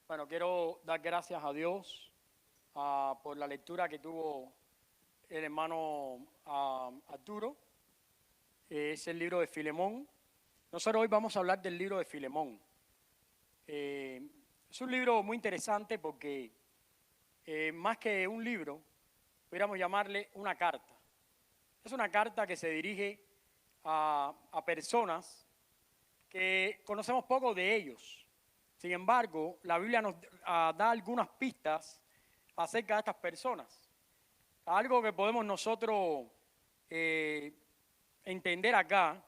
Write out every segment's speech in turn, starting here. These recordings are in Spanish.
Bueno, quiero dar gracias a Dios por la lectura que tuvo el hermano Arturo. Es el libro de Filemón. Nosotros hoy vamos a hablar del libro de Filemón. Es un libro muy interesante porque más que un libro, pudiéramos llamarle una carta. Es una carta que se dirige a personas que conocemos poco de ellos. Sin embargo, la Biblia nos da algunas pistas acerca de estas personas. Algo que podemos nosotros entender acá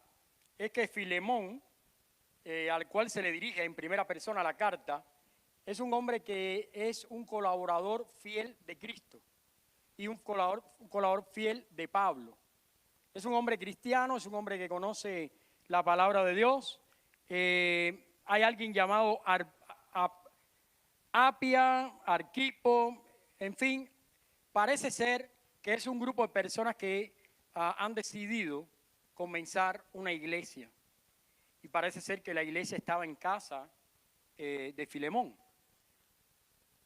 es que Filemón, al cual se le dirige en primera persona la carta, es un hombre que es un colaborador fiel de Cristo y un colaborador fiel de Pablo. Es un hombre cristiano, es un hombre que conoce la palabra de Dios. Hay alguien llamado Apia, Arquipo, en fin, parece ser que es un grupo de personas que han decidido comenzar una iglesia. Y parece ser que la iglesia estaba en casa de Filemón.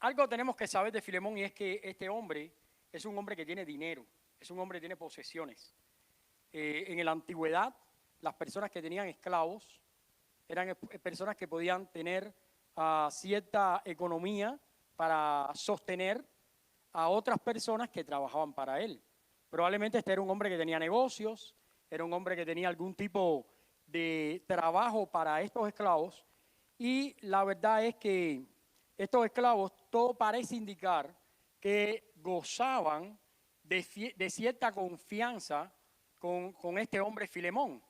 Algo tenemos que saber de Filemón y es que este hombre es un hombre que tiene dinero, es un hombre que tiene posesiones. En la antigüedad, las personas que tenían esclavos eran personas que podían tener cierta economía para sostener a otras personas que trabajaban para él. Probablemente este era un hombre que tenía negocios, era un hombre que tenía algún tipo de trabajo para estos esclavos, y la verdad es que estos esclavos, todo parece indicar que gozaban de cierta confianza con este hombre Filemón.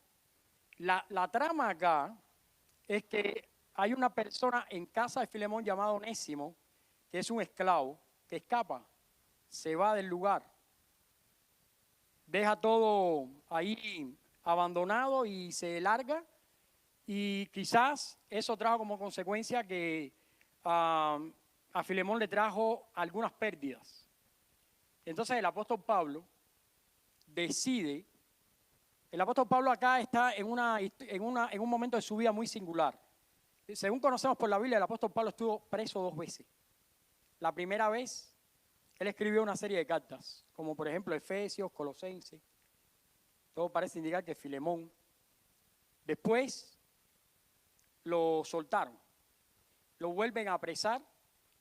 La trama acá es que hay una persona en casa de Filemón llamado Onésimo, que es un esclavo, que escapa, se va del lugar, deja todo ahí abandonado y se larga, y quizás eso trajo como consecuencia que a Filemón le trajo algunas pérdidas. Entonces el apóstol Pablo decide. El apóstol Pablo acá está en un momento de su vida muy singular. Según conocemos por la Biblia, el apóstol Pablo estuvo preso 2 veces. La primera vez, él escribió una serie de cartas, como por ejemplo Efesios, Colosenses. Todo parece indicar que Filemón. Después lo soltaron, lo vuelven a apresar,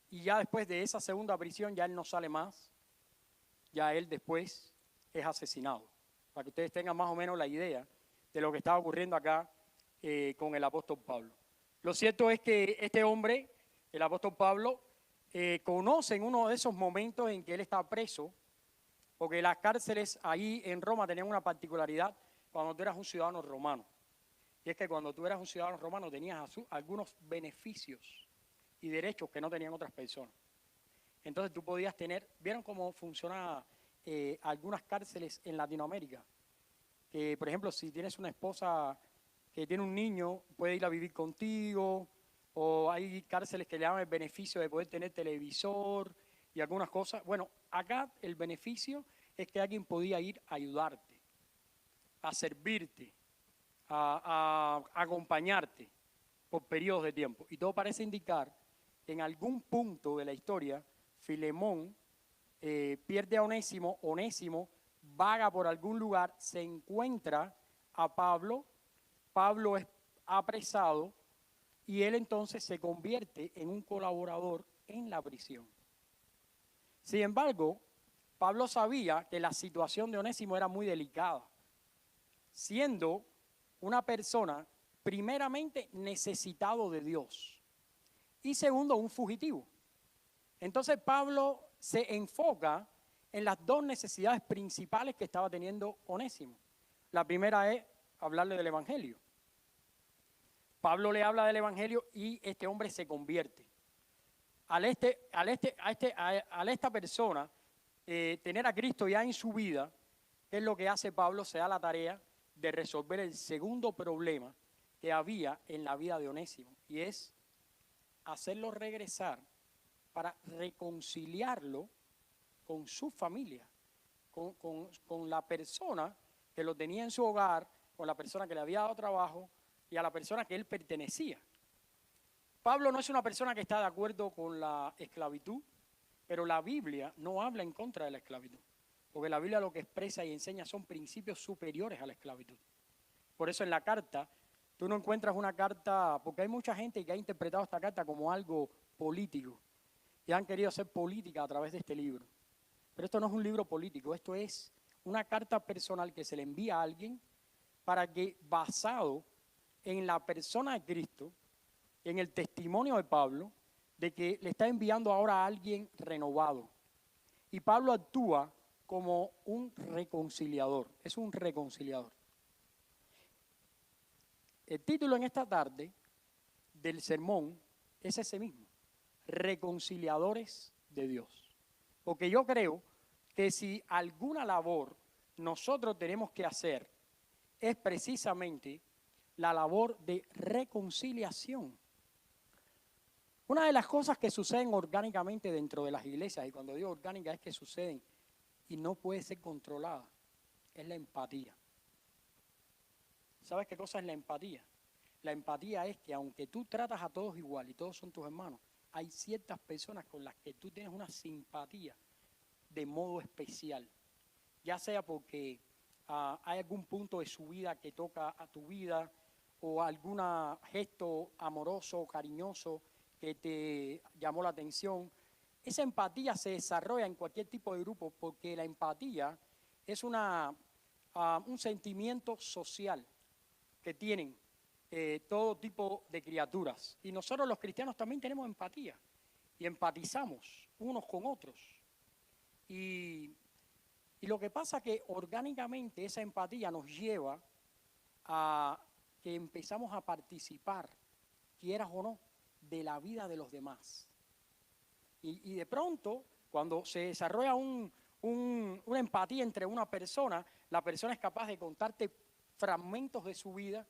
y ya después de esa segunda prisión ya él no sale más. Ya él después es asesinado, para que ustedes tengan más o menos la idea de lo que estaba ocurriendo acá con el apóstol Pablo. Lo cierto es que este hombre, el apóstol Pablo, conoce en uno de esos momentos en que él está preso, porque las cárceles ahí en Roma tenían una particularidad cuando tú eras un ciudadano romano. Y es que cuando tú eras un ciudadano romano tenías algunos beneficios y derechos que no tenían otras personas. Entonces tú podías tener, ¿vieron cómo funciona algunas cárceles en Latinoamérica? Por ejemplo, si tienes una esposa que tiene un niño, puede ir a vivir contigo, o hay cárceles que le dan el beneficio de poder tener televisor y algunas cosas. Bueno, acá el beneficio es que alguien podía ir a ayudarte, a servirte, a acompañarte por periodos de tiempo. Y todo parece indicar que en algún punto de la historia, Filemón pierde a Onésimo, Onésimo vaga por algún lugar, se encuentra a Pablo, Pablo es apresado y él entonces se convierte en un colaborador en la prisión. Sin embargo, Pablo sabía que la situación de Onésimo era muy delicada, siendo una persona primeramente necesitado de Dios y segundo un fugitivo. Entonces Pablo se enfoca en las dos necesidades principales que estaba teniendo Onésimo. La primera es hablarle del Evangelio. Pablo le habla del Evangelio y este hombre se convierte. Al esta persona tener a Cristo ya en su vida, ¿qué es lo que hace Pablo? Se da la tarea de resolver el segundo problema que había en la vida de Onésimo, y es hacerlo regresar para reconciliarlo con su familia, con la persona que lo tenía en su hogar, con la persona que le había dado trabajo y a la persona que él pertenecía. Pablo no es una persona que está de acuerdo con la esclavitud, pero la Biblia no habla en contra de la esclavitud, porque la Biblia lo que expresa y enseña son principios superiores a la esclavitud. Por eso en la carta, tú no encuentras una carta, porque hay mucha gente que ha interpretado esta carta como algo político y han querido hacer política a través de este libro. Pero esto no es un libro político, esto es una carta personal que se le envía a alguien para que, basado en la persona de Cristo, en el testimonio de Pablo, de que le está enviando ahora a alguien renovado. Y Pablo actúa como un reconciliador, es un reconciliador. El título en esta tarde del sermón es ese mismo, reconciliadores de Dios. Porque yo creo que si alguna labor nosotros tenemos que hacer es precisamente la labor de reconciliación. Una de las cosas que suceden orgánicamente dentro de las iglesias, y cuando digo orgánica es que suceden y no puede ser controlada, es la empatía. ¿Sabes qué cosa es la empatía? La empatía es que aunque tú tratas a todos igual y todos son tus hermanos, hay ciertas personas con las que tú tienes una simpatía de modo especial, ya sea porque hay algún punto de su vida que toca a tu vida o algún gesto amoroso, cariñoso que te llamó la atención. Esa empatía se desarrolla en cualquier tipo de grupo porque la empatía es un sentimiento social que tienen todo tipo de criaturas. Y nosotros los cristianos también tenemos empatía y empatizamos unos con otros. Y lo que pasa es que orgánicamente esa empatía nos lleva a que empezamos a participar, quieras o no, de la vida de los demás. Y de pronto, cuando se desarrolla una empatía entre una persona, la persona es capaz de contarte fragmentos de su vida,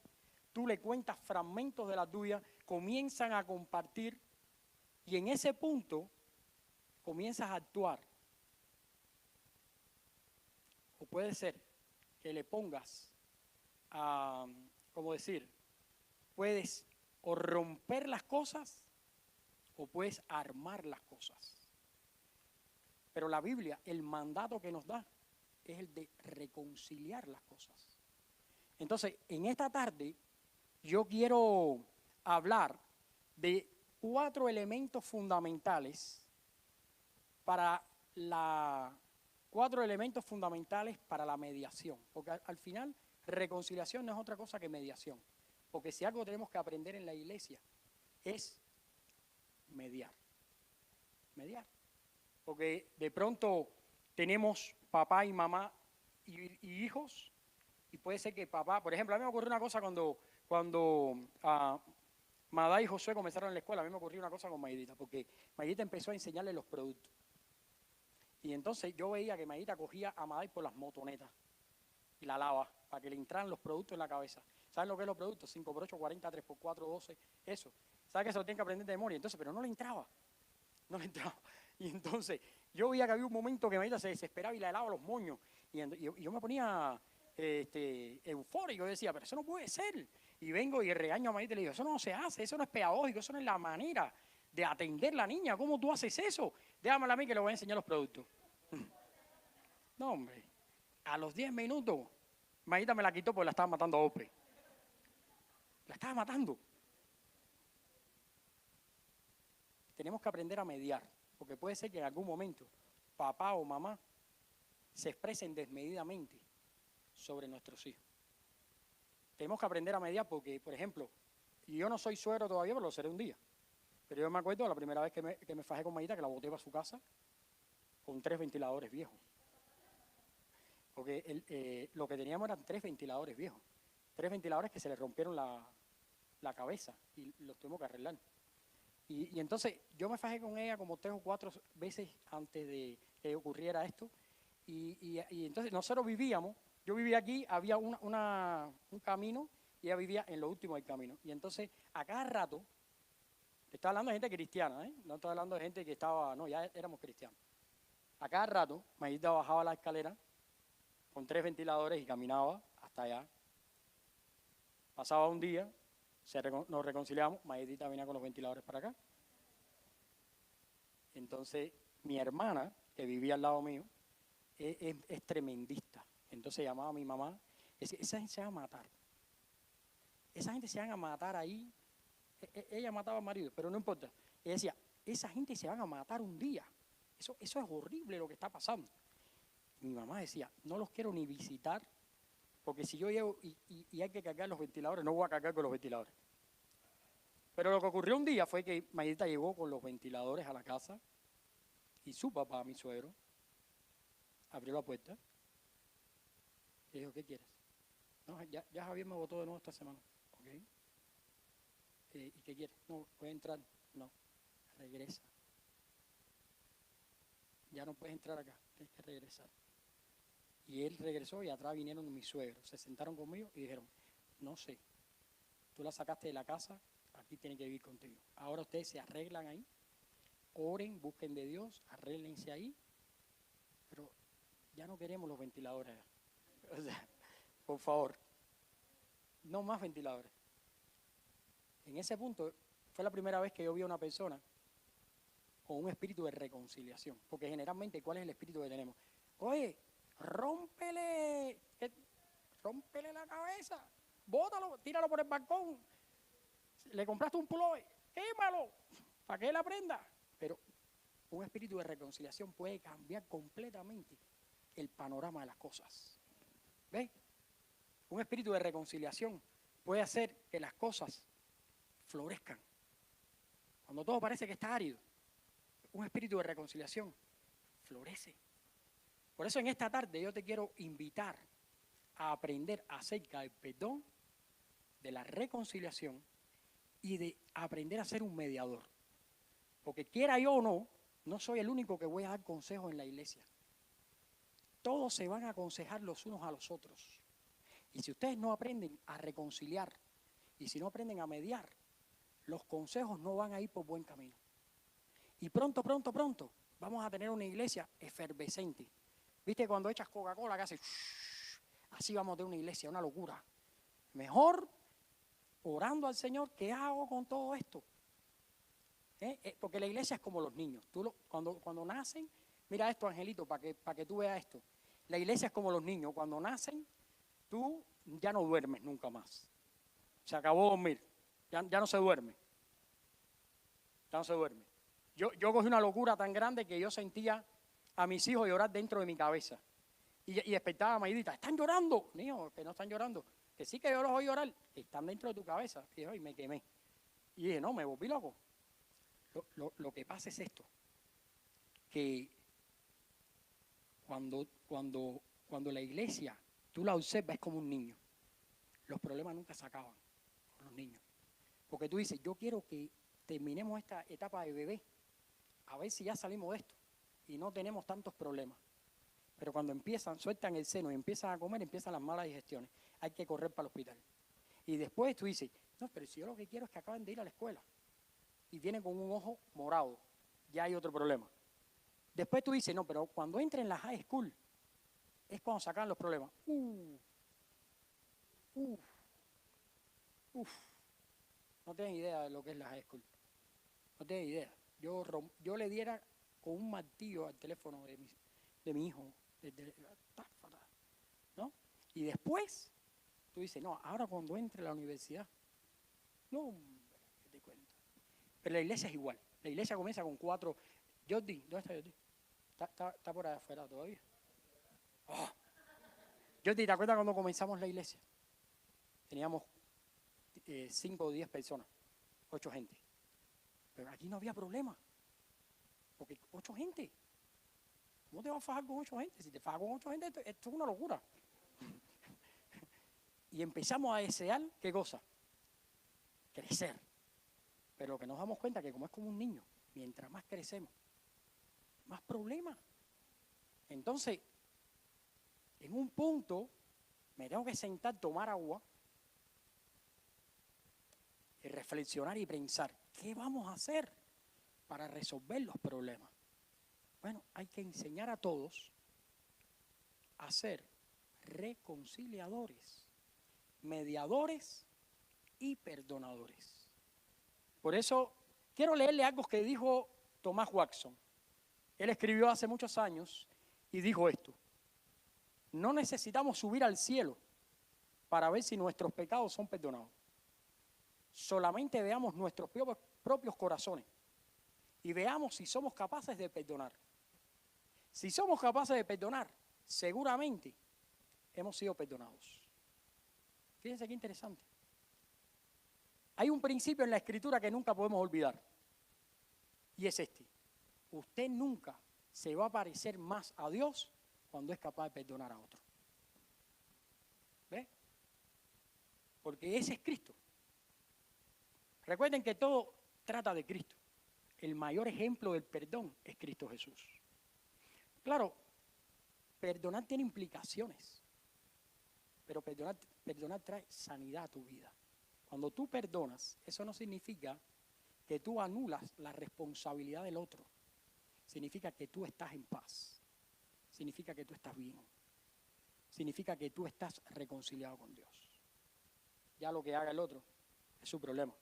tú le cuentas fragmentos de la tuya, comienzan a compartir y en ese punto comienzas a actuar. O puede ser que le pongas, ¿cómo decir? Puedes o romper las cosas o puedes armar las cosas. Pero la Biblia, el mandato que nos da es el de reconciliar las cosas. Entonces, en esta tarde yo quiero hablar de 4 elementos fundamentales para la mediación. Porque al final, reconciliación no es otra cosa que mediación. Porque si algo tenemos que aprender en la iglesia es mediar. Mediar. Porque de pronto tenemos papá y mamá y hijos, y puede ser que papá, por ejemplo, a mí me ocurrió una cosa cuando Madá y José comenzaron en la escuela, a mí me ocurrió una cosa con Maidita, porque Maidita empezó a enseñarle los productos. Y entonces yo veía que Maidita cogía a Madá por las motonetas y la lava para que le entraran los productos en la cabeza. ¿Saben lo que es los productos? 5x8, 40, 3x4, 12, eso. ¿Saben que eso lo tienen que aprender de memoria? Entonces, pero no le entraba. No le entraba. Y entonces yo veía que había un momento que Maidita se desesperaba y le helaba los moños. Y yo me ponía eufórico. Yo decía, pero eso no puede ser. Y vengo y regaño a Maidita y le digo, eso no se hace, eso no es pedagógico, eso no es la manera de atender a la niña. ¿Cómo tú haces eso? Déjamela a mí que le voy a enseñar los productos. No, hombre. A los 10 minutos, Maidita me la quitó porque la estaba matando a Ope. La estaba matando. Tenemos que aprender a mediar, porque puede ser que en algún momento papá o mamá se expresen desmedidamente sobre nuestros hijos. Tenemos que aprender a mediar porque, por ejemplo, yo no soy suegro todavía, pero lo seré un día. Pero yo me acuerdo de la primera vez que me fajé con Maidita, que la boté para su casa con 3 ventiladores viejos. Porque lo que teníamos eran 3 ventiladores viejos. 3 ventiladores que se le rompieron la cabeza y los tuvimos que arreglar. Y entonces yo me fajé con ella como 3 o 4 veces antes de que ocurriera esto. Y entonces nosotros vivíamos, yo vivía aquí, había un camino y ella vivía en lo último del camino. Y entonces a cada rato, estoy hablando de gente cristiana, no estoy hablando de gente que estaba, no, ya éramos cristianos. A cada rato, Maidita bajaba la escalera con 3 ventiladores y caminaba hasta allá. Pasaba un día, Nos reconciliamos, Mayetita venía con los ventiladores para acá. Entonces, mi hermana, que vivía al lado mío, es tremendista. Entonces llamaba a mi mamá, decía, esa gente se va a matar. Esa gente se van a matar ahí. Ella mataba al marido, pero no importa. Ella decía, esa gente se van a matar un día. Eso es horrible lo que está pasando. Mi mamá decía, no los quiero ni visitar, porque si yo llego y hay que cargar los ventiladores, no voy a cargar con los ventiladores. Pero lo que ocurrió un día fue que Mayita llegó con los ventiladores a la casa y su papá, mi suegro, abrió la puerta y dijo, ¿qué quieres? No, ya Javier me botó de nuevo esta semana. ¿Ok? ¿Y qué quieres? No, ¿puedes entrar? No, regresa. Ya no puedes entrar acá, tienes que regresar. Y él regresó y atrás vinieron mis suegros, se sentaron conmigo y dijeron, no sé, tú la sacaste de la casa, aquí tiene que vivir contigo. Ahora ustedes se arreglan ahí, oren, busquen de Dios, arréglense ahí, pero ya no queremos los ventiladores. O sea, por favor, no más ventiladores. En ese punto fue la primera vez que yo vi a una persona con un espíritu de reconciliación, porque generalmente, ¿cuál es el espíritu que tenemos? Oye, rómpele la cabeza, bótalo, tíralo por el balcón, le compraste un ploy, quémalo, para que él aprenda. Pero un espíritu de reconciliación puede cambiar completamente el panorama de las cosas. ¿Ves? Un espíritu de reconciliación puede hacer que las cosas florezcan. Cuando todo parece que está árido, un espíritu de reconciliación florece. Por eso en esta tarde yo te quiero invitar a aprender acerca del perdón, de la reconciliación y de aprender a ser un mediador. Porque quiera yo o no, no soy el único que voy a dar consejos en la iglesia. Todos se van a aconsejar los unos a los otros. Y si ustedes no aprenden a reconciliar y si no aprenden a mediar, los consejos no van a ir por buen camino. Y pronto vamos a tener una iglesia efervescente. ¿Viste cuando echas Coca-Cola que hace? Así vamos a tener una iglesia, una locura. Mejor orando al Señor, ¿qué hago con todo esto? Porque la iglesia es como los niños. Cuando nacen, mira esto, Angelito, para que tú veas esto. La iglesia es como los niños. Cuando nacen, tú ya no duermes nunca más. Se acabó dormir. Ya no se duerme. Ya no se duerme. Yo cogí una locura tan grande que yo sentía a mis hijos llorar dentro de mi cabeza. Y despertaba a Maidita, ¿están llorando? Niño, que no están llorando. Que sí que yo los oí llorar. Están dentro de tu cabeza. Y me quemé. Y dije, no, me volví loco. Lo que pasa es esto. Que cuando la iglesia, tú la observas, es como un niño. Los problemas nunca se acaban con los niños. Porque tú dices, yo quiero que terminemos esta etapa de bebé, a ver si ya salimos de esto y no tenemos tantos problemas. Pero cuando sueltan el seno y empiezan a comer, empiezan las malas digestiones. Hay que correr para el hospital. Y después tú dices, no, pero si yo lo que quiero es que acaben de ir a la escuela. Y vienen con un ojo morado, ya hay otro problema. Después tú dices, no, pero cuando entren en la high school, es cuando sacan los problemas. No tienes idea de lo que es la high school. No tienes idea. Yo le diera con un martillo al teléfono de mi hijo. ¿No? Y después, tú dices, no, ahora cuando entre a la universidad, no, ¿qué te cuento? Pero la iglesia es igual. La iglesia comienza con 4. Jordi, ¿dónde está Jordi? ¿Está por allá afuera todavía? Oh. Jordi, ¿te acuerdas cuando comenzamos la iglesia? Teníamos 5 o 10 personas, 8 gente. Pero aquí no había problema. Porque 8 gente. ¿Cómo te vas a fajar con 8 gente? Si te fajas con 8 gente, esto es una locura. Y empezamos a desear, ¿qué cosa? Crecer. Pero lo que nos damos cuenta es que como es como un niño, mientras más crecemos, más problemas. Entonces, en un punto, me tengo que sentar, tomar agua y reflexionar y pensar, ¿qué vamos a hacer para resolver los problemas? Bueno, hay que enseñar a todos a ser reconciliadores, mediadores y perdonadores. Por eso quiero leerle algo que dijo Thomas Watson. Él escribió hace muchos años y dijo esto: no necesitamos subir al cielo para ver si nuestros pecados son perdonados. Solamente veamos nuestros propios corazones y veamos si somos capaces de perdonar. Si somos capaces de perdonar, seguramente hemos sido perdonados. Fíjense qué interesante. Hay un principio en la Escritura que nunca podemos olvidar, y es este: usted nunca se va a parecer más a Dios cuando es capaz de perdonar a otro. ¿Ve? Porque ese es Cristo. Recuerden que todo trata de Cristo. El mayor ejemplo del perdón es Cristo Jesús. Claro, perdonar tiene implicaciones, pero perdonar trae sanidad a tu vida. Cuando tú perdonas, eso no significa que tú anulas la responsabilidad del otro. Significa que tú estás en paz. Significa que tú estás bien. Significa que tú estás reconciliado con Dios. Ya lo que haga el otro es su problema.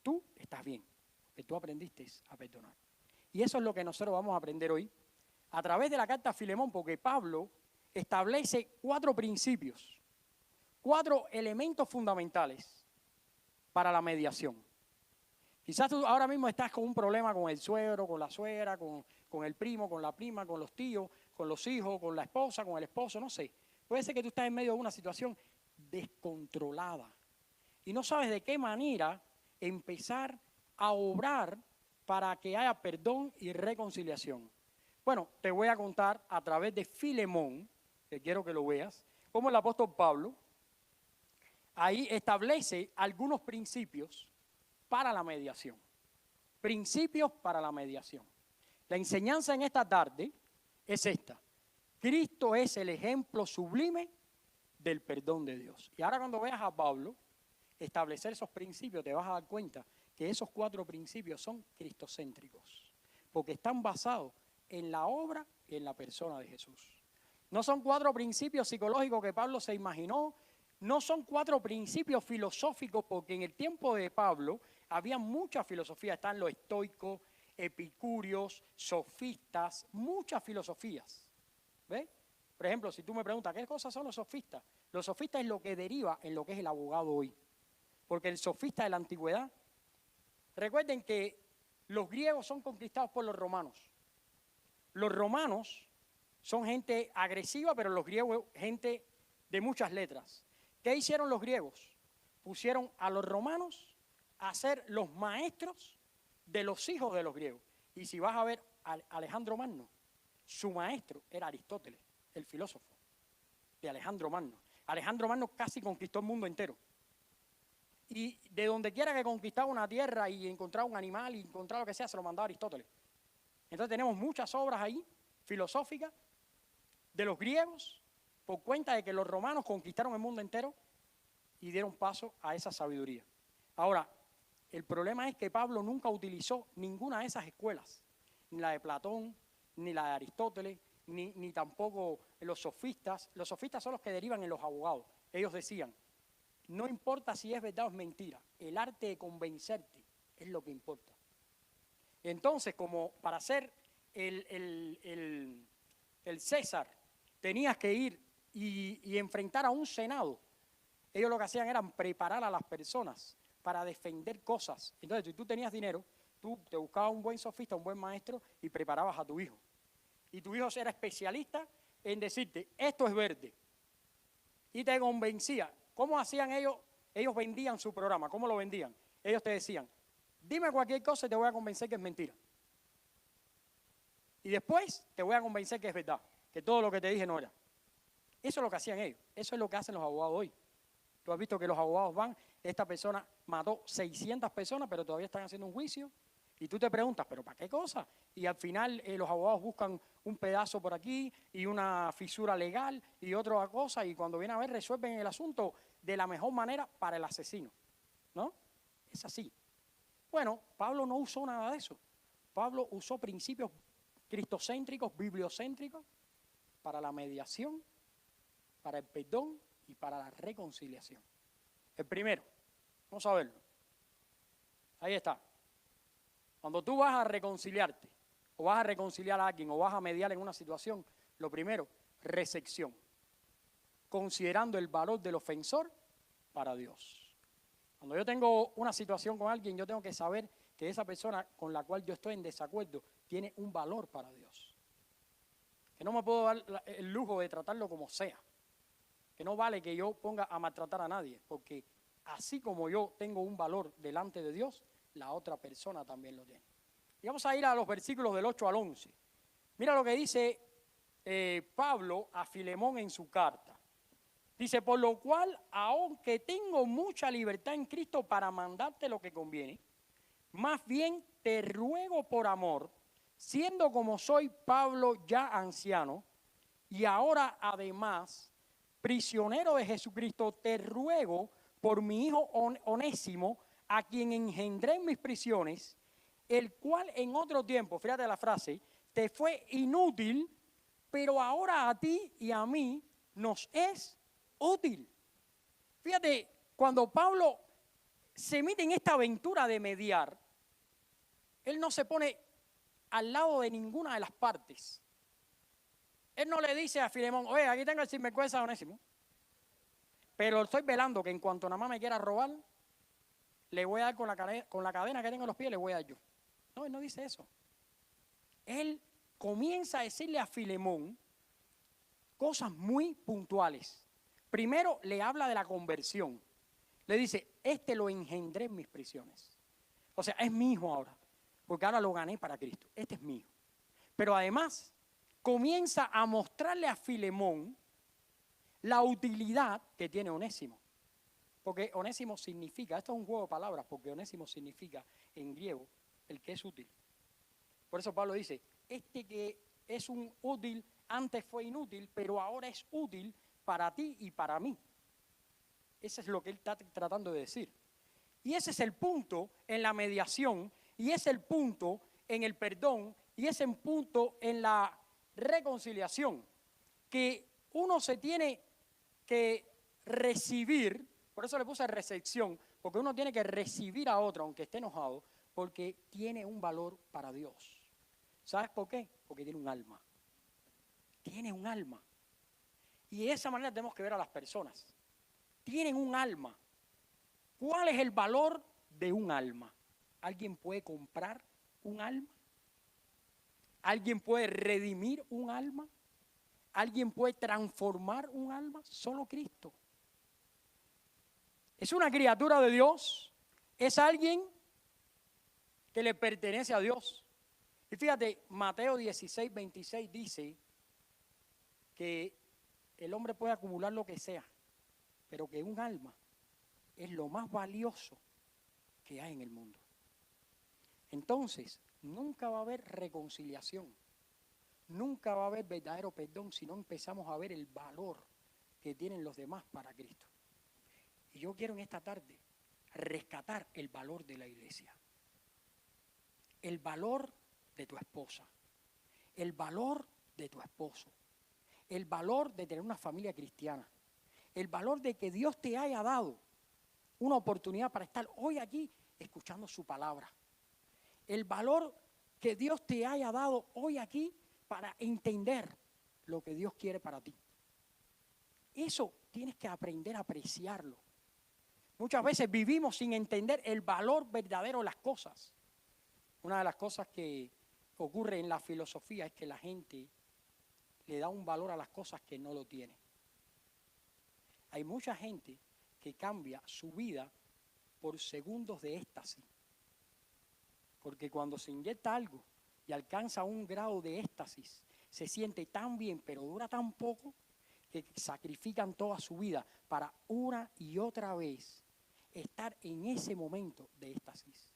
Tú estás bien, que tú aprendiste a perdonar. Y eso es lo que nosotros vamos a aprender hoy a través de la carta a Filemón, porque Pablo establece 4 principios, 4 elementos fundamentales para la mediación. Quizás tú ahora mismo estás con un problema con el suegro, con la suegra, con el primo, con la prima, con los tíos, con los hijos, con la esposa, con el esposo, no sé. Puede ser que tú estés en medio de una situación descontrolada y no sabes de qué manera empezar a obrar para que haya perdón y reconciliación. Bueno, te voy a contar a través de Filemón, que quiero que lo veas, cómo el apóstol Pablo ahí establece algunos principios para la mediación. Principios para la mediación. La enseñanza en esta tarde es esta: Cristo es el ejemplo sublime del perdón de Dios. Y ahora cuando veas a Pablo establecer esos principios, te vas a dar cuenta que esos 4 principios son cristocéntricos, porque están basados en la obra y en la persona de Jesús. No son 4 principios psicológicos que Pablo se imaginó, no son 4 principios filosóficos, porque en el tiempo de Pablo había mucha filosofía. Están los estoicos, epicúreos, sofistas, muchas filosofías. ¿Ves? Por ejemplo, si tú me preguntas, ¿qué cosas son los sofistas? Los sofistas es lo que deriva en lo que es el abogado hoy. Porque el sofista de la antigüedad, recuerden que los griegos son conquistados por los romanos. Los romanos son gente agresiva, pero los griegos gente de muchas letras. ¿Qué hicieron los griegos? Pusieron a los romanos a ser los maestros de los hijos de los griegos. Y si vas a ver a Alejandro Magno, su maestro era Aristóteles, el filósofo de Alejandro Magno. Alejandro Magno casi conquistó el mundo entero. Y de donde quiera que conquistaba una tierra y encontraba un animal y encontraba lo que sea, se lo mandaba a Aristóteles. Entonces tenemos muchas obras ahí, filosóficas, de los griegos, por cuenta de que los romanos conquistaron el mundo entero y dieron paso a esa sabiduría. Ahora, el problema es que Pablo nunca utilizó ninguna de esas escuelas, ni la de Platón, ni la de Aristóteles, ni tampoco los sofistas. Los sofistas son los que derivan en los abogados. Ellos decían: no importa si es verdad o es mentira, el arte de convencerte es lo que importa. Entonces, como para ser el César tenías que ir y enfrentar a un senado, ellos lo que hacían era preparar a las personas para defender cosas. Entonces, si tú tenías dinero, tú te buscabas un buen sofista, un buen maestro y preparabas a tu hijo. Y tu hijo era especialista en decirte: esto es verde. Y te convencía. ¿Cómo hacían ellos? Ellos vendían su programa. ¿Cómo lo vendían? Ellos te decían: dime cualquier cosa y te voy a convencer que es mentira. Y después te voy a convencer que es verdad, que todo lo que te dije no era. Eso es lo que hacían ellos. Eso es lo que hacen los abogados hoy. Tú has visto que los abogados van, esta persona mató 600 personas, pero todavía están haciendo un juicio. Y tú te preguntas, ¿pero para qué cosa? Y al final los abogados buscan un pedazo por aquí y una fisura legal y otra cosa, y cuando vienen a ver resuelven el asunto de la mejor manera para el asesino, ¿no? Es así. Bueno, Pablo no usó nada de eso. Pablo usó principios cristocéntricos, bibliocéntricos, para la mediación, para el perdón y para la reconciliación. El primero, Vamos a verlo. Ahí está. Cuando tú vas a reconciliarte, o vas a reconciliar a alguien, o vas a mediar en una situación, lo primero, recepción. Considerando el valor del ofensor para Dios. Cuando yo tengo una situación con alguien, yo tengo que saber que esa persona con la cual yo estoy en desacuerdo tiene un valor para Dios. Que no me puedo dar el lujo de tratarlo como sea. Que no vale que yo ponga a maltratar a nadie, porque así como yo tengo un valor delante de Dios, la otra persona también lo tiene. Y vamos a ir a los versículos del 8 al 11. Mira lo que dice Pablo a Filemón en su carta. Dice, por lo cual, aunque tengo mucha libertad en Cristo para mandarte lo que conviene, más bien te ruego por amor, siendo como soy Pablo ya anciano, y ahora además prisionero de Jesucristo, te ruego por mi hijo Onésimo, a quien engendré en mis prisiones, el cual en otro tiempo, fíjate la frase, te fue inútil, pero ahora a ti y a mí nos es útil. Fíjate, cuando Pablo se mete en esta aventura de mediar, él no se pone al lado de ninguna de las partes. Él no le dice a Filemón, oye, aquí tengo el sinvergüenza Onésimo, pero estoy velando que en cuanto nada más me quiera robar, le voy a dar con la cadena que tengo en los pies, le voy a dar yo. No, él no dice eso. Él comienza a decirle a Filemón cosas muy puntuales. Primero le habla de la conversión. Le dice, lo engendré en mis prisiones. O sea, es mi hijo ahora, porque ahora lo gané para Cristo. Este es mi hijo. Pero además comienza a mostrarle a Filemón la utilidad que tiene Onésimo. Porque Onésimo significa, esto es un juego de palabras, porque Onésimo significa en griego el que es útil. Por eso Pablo dice, que es un útil, antes fue inútil, pero ahora es útil para ti y para mí. Eso es lo que él está tratando de decir. Y ese es el punto en la mediación, y es el punto en el perdón, y es el punto en la reconciliación, que uno se tiene que recibir, por eso le puse recepción, porque uno tiene que recibir a otro, aunque esté enojado, porque tiene un valor para Dios. ¿Sabes por qué? Porque tiene un alma. Tiene un alma. Y de esa manera tenemos que ver a las personas. Tienen un alma. ¿Cuál es el valor de un alma? ¿Alguien puede comprar un alma? ¿Alguien puede redimir un alma? ¿Alguien puede transformar un alma? Solo Cristo. Es una criatura de Dios. Es alguien que le pertenece a Dios. Y fíjate, Mateo 16, 26 dice que el hombre puede acumular lo que sea, pero que un alma es lo más valioso que hay en el mundo. Entonces, nunca va a haber reconciliación, nunca va a haber verdadero perdón si no empezamos a ver el valor que tienen los demás para Cristo. Y yo quiero en esta tarde rescatar el valor de la iglesia, el valor de tu esposa, el valor de tu esposo, el valor de tener una familia cristiana, el valor de que Dios te haya dado una oportunidad para estar hoy aquí escuchando su palabra, el valor que Dios te haya dado hoy aquí para entender lo que Dios quiere para ti. Eso tienes que aprender a apreciarlo. Muchas veces vivimos sin entender el valor verdadero de las cosas. Una de las cosas que ocurre en la filosofía es que la gente le da un valor a las cosas que no lo tiene. Hay mucha gente que cambia su vida por segundos de éxtasis. Porque cuando se inyecta algo y alcanza un grado de éxtasis, se siente tan bien, pero dura tan poco, que sacrifican toda su vida para una y otra vez estar en ese momento de éxtasis.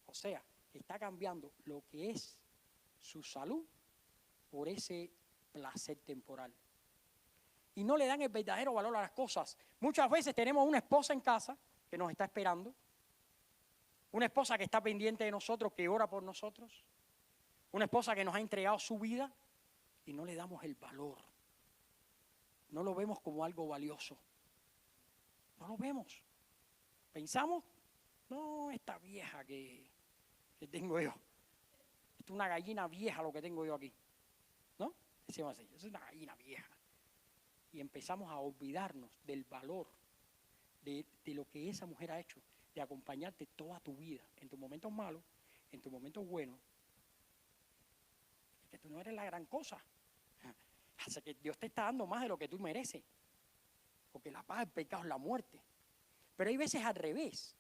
O sea, está cambiando lo que es su salud por ese placer temporal. Y no le dan el verdadero valor a las cosas. Muchas veces tenemos una esposa en casa que nos está esperando, una esposa que está pendiente de nosotros, que ora por nosotros, una esposa que nos ha entregado su vida y no le damos el valor. No lo vemos como algo valioso. No lo vemos. Pensamos No, esta vieja que tengo yo. Esto es una gallina vieja lo que tengo yo aquí. ¿No? Decimos así, es una gallina vieja. Y empezamos a olvidarnos del valor de lo que esa mujer ha hecho, de acompañarte toda tu vida, en tus momentos malos, en tus momentos buenos. Es que tú no eres la gran cosa. Así que Dios te está dando más de lo que tú mereces. Porque la paga del pecado es la muerte. Pero hay veces al revés.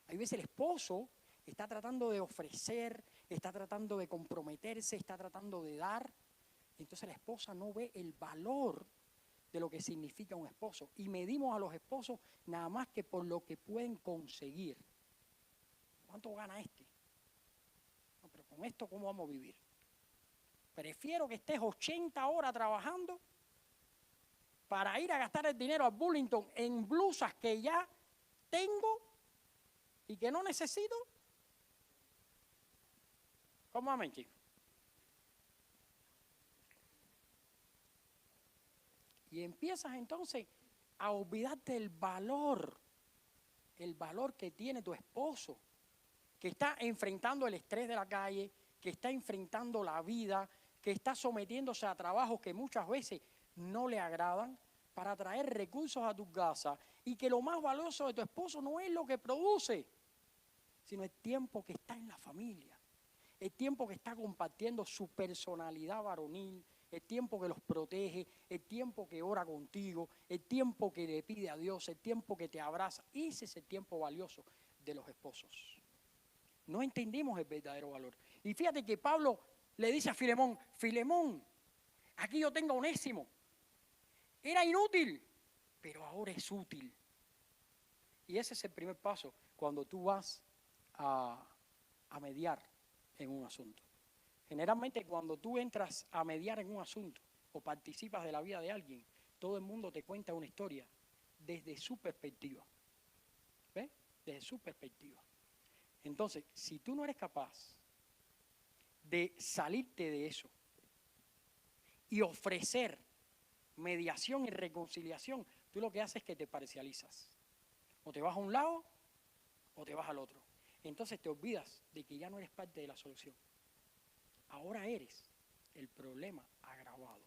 Hay veces el esposo está tratando de ofrecer, está tratando de comprometerse, está tratando de dar. Entonces la esposa no ve el valor de lo que significa un esposo. Y medimos a los esposos nada más que por lo que pueden conseguir. ¿Cuánto gana este? No, pero con esto, ¿cómo vamos a vivir? Prefiero que estés 80 horas trabajando para ir a gastar el dinero a Burlington en blusas que ya tengo y que no necesito. ¿Cómo amen, chicos? Y empiezas entonces a olvidarte del valor, el valor que tiene tu esposo, que está enfrentando el estrés de la calle, que está enfrentando la vida, que está sometiéndose a trabajos que muchas veces no le agradan para traer recursos a tu casa, y que lo más valioso de tu esposo no es lo que produce, sino el tiempo que está en la familia, el tiempo que está compartiendo su personalidad varonil, el tiempo que los protege, el tiempo que ora contigo, el tiempo que le pide a Dios, el tiempo que te abraza. Ese es el tiempo valioso de los esposos. No entendimos el verdadero valor. Y fíjate que Pablo le dice a Filemón, Filemón, aquí yo tengo a Onésimo. Era inútil, pero ahora es útil. Y ese es el primer paso cuando tú vas a mediar en un asunto. Generalmente cuando tú entras a mediar en un asunto o participas de la vida de alguien, todo el mundo te cuenta una historia desde su perspectiva. ¿Ves? Desde su perspectiva. Entonces, si tú no eres capaz de salirte de eso y ofrecer mediación y reconciliación, tú lo que haces es que te parcializas. O te vas a un lado o te vas al otro. Entonces te olvidas de que ya no eres parte de la solución. Ahora eres el problema agravado.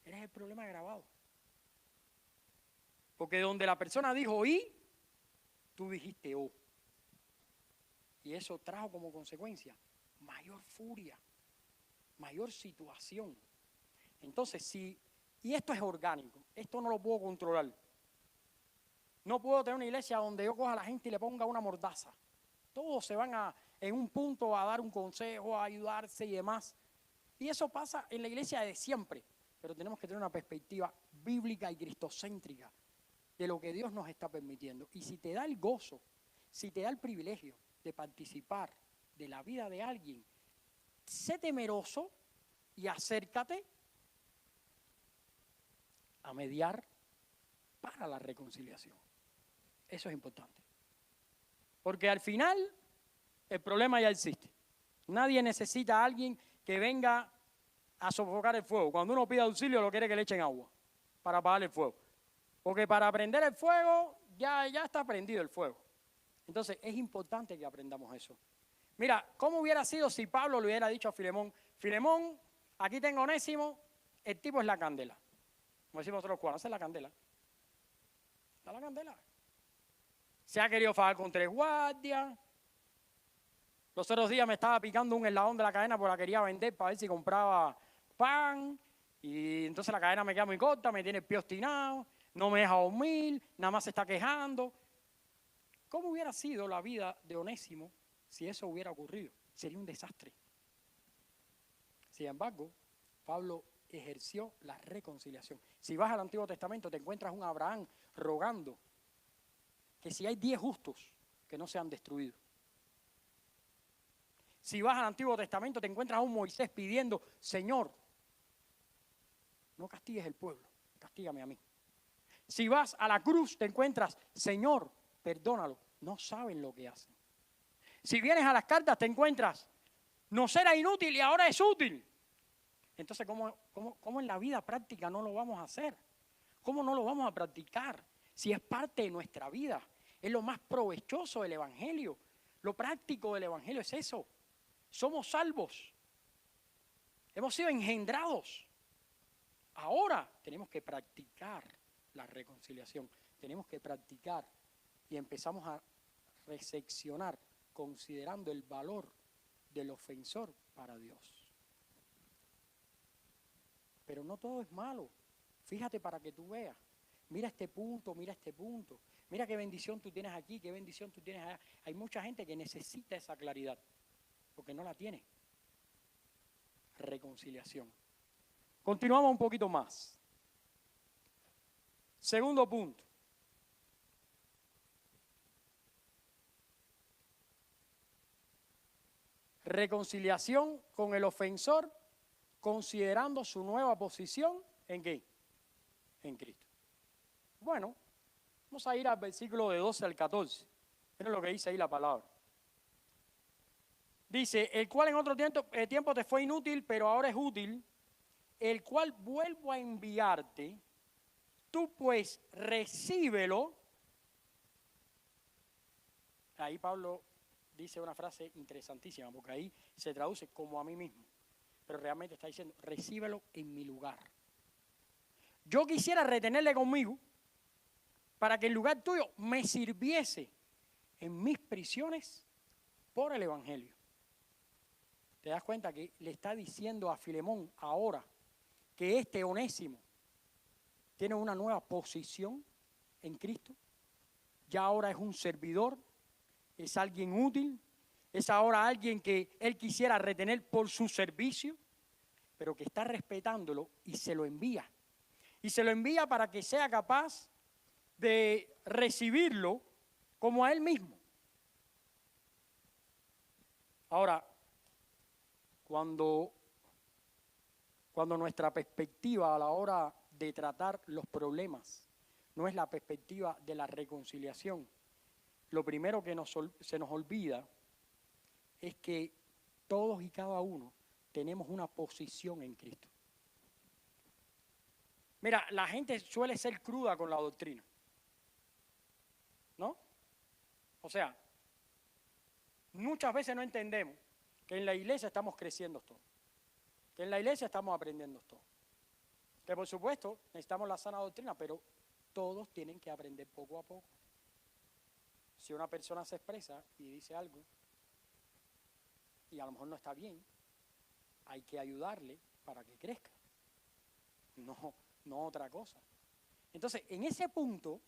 Eres el problema agravado. Porque donde la persona dijo y, tú dijiste o. Y eso trajo como consecuencia mayor furia, mayor situación. Entonces, y esto es orgánico, esto no lo puedo controlar. No puedo tener una iglesia donde yo coja a la gente y le ponga una mordaza. Todos se van en un punto a dar un consejo, a ayudarse y demás. Y eso pasa en la iglesia de siempre. Pero tenemos que tener una perspectiva bíblica y cristocéntrica de lo que Dios nos está permitiendo. Y si te da el gozo, si te da el privilegio de participar de la vida de alguien, sé temeroso y acércate a mediar para la reconciliación. Eso es importante. Porque al final el problema ya existe. Nadie necesita a alguien que venga a sofocar el fuego. Cuando uno pide auxilio, lo quiere que le echen agua para apagar el fuego. Porque para prender el fuego, ya está prendido el fuego. Entonces, es importante que aprendamos eso. Mira, ¿cómo hubiera sido si Pablo le hubiera dicho a Filemón, Filemón, aquí tengo a Onésimo, el tipo es la candela? Como decimos nosotros cubanos, esa es la candela. Está la candela. Se ha querido fajar con 3 guardias. Los otros días me estaba picando un eslabón de la cadena porque la quería vender para ver si compraba pan. Y entonces la cadena me queda muy corta, me tiene el pie obstinado, no me deja dormir, nada más se está quejando. ¿Cómo hubiera sido la vida de Onésimo si eso hubiera ocurrido? Sería un desastre. Sin embargo, Pablo ejerció la reconciliación. Si vas al Antiguo Testamento te encuentras un Abraham rogando que si hay 10 justos, que no sean destruidos. Si vas al Antiguo Testamento te encuentras a un Moisés pidiendo, Señor, no castigues el pueblo, castígame a mí. Si vas a la cruz te encuentras, Señor, perdónalo, no saben lo que hacen. Si vienes a las cartas te encuentras, nos era inútil y ahora es útil. Entonces, ¿cómo en la vida práctica no lo vamos a hacer? ¿Cómo no lo vamos a practicar? Si es parte de nuestra vida. Es lo más provechoso del Evangelio. Lo práctico del Evangelio es eso. Somos salvos. Hemos sido engendrados. Ahora tenemos que practicar la reconciliación. Tenemos que practicar y empezamos a reseccionar considerando el valor del ofensor para Dios. Pero no todo es malo. Fíjate para que tú veas. Mira este punto, mira este punto. Mira qué bendición tú tienes aquí, qué bendición tú tienes allá. Hay mucha gente que necesita esa claridad porque no la tiene. Reconciliación. Continuamos un poquito más. Segundo punto. Reconciliación con el ofensor, considerando su nueva posición, ¿en qué? En Cristo. Bueno, vamos a ir al versículo de 12 al 14. Miren lo que dice ahí la palabra. Dice, el cual en otro tiempo te fue inútil, pero ahora es útil, el cual vuelvo a enviarte, tú pues recíbelo. Ahí Pablo dice una frase interesantísima, porque ahí se traduce como a mí mismo, pero realmente está diciendo, recíbelo en mi lugar. Yo quisiera retenerle conmigo para que en lugar tuyo me sirviese en mis prisiones por el Evangelio. ¿Te das cuenta que le está diciendo a Filemón ahora que este Onésimo tiene una nueva posición en Cristo? Ya ahora es un servidor, es alguien útil, es ahora alguien que él quisiera retener por su servicio, pero que está respetándolo y se lo envía. Y se lo envía para que sea capaz de recibirlo como a él mismo. Ahora, cuando nuestra perspectiva a la hora de tratar los problemas no es la perspectiva de la reconciliación, lo primero que se nos olvida es que todos y cada uno tenemos una posición en Cristo. Mira, la gente suele ser cruda con la doctrina, ¿no? O sea, muchas veces no entendemos que en la iglesia estamos creciendo todos, que en la iglesia estamos aprendiendo todo, que por supuesto necesitamos la sana doctrina, pero todos tienen que aprender poco a poco. Si una persona se expresa y dice algo y a lo mejor no está bien, hay que ayudarle para que crezca, no otra cosa. Entonces, en ese punto,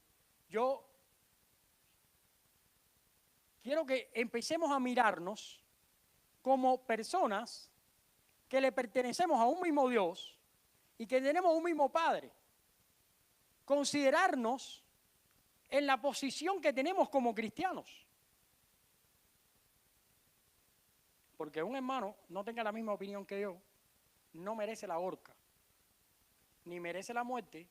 yo quiero que empecemos a mirarnos como personas que le pertenecemos a un mismo Dios y que tenemos un mismo Padre. Considerarnos en la posición que tenemos como cristianos. Porque un hermano no tenga la misma opinión que yo, no merece la horca, ni merece la muerte,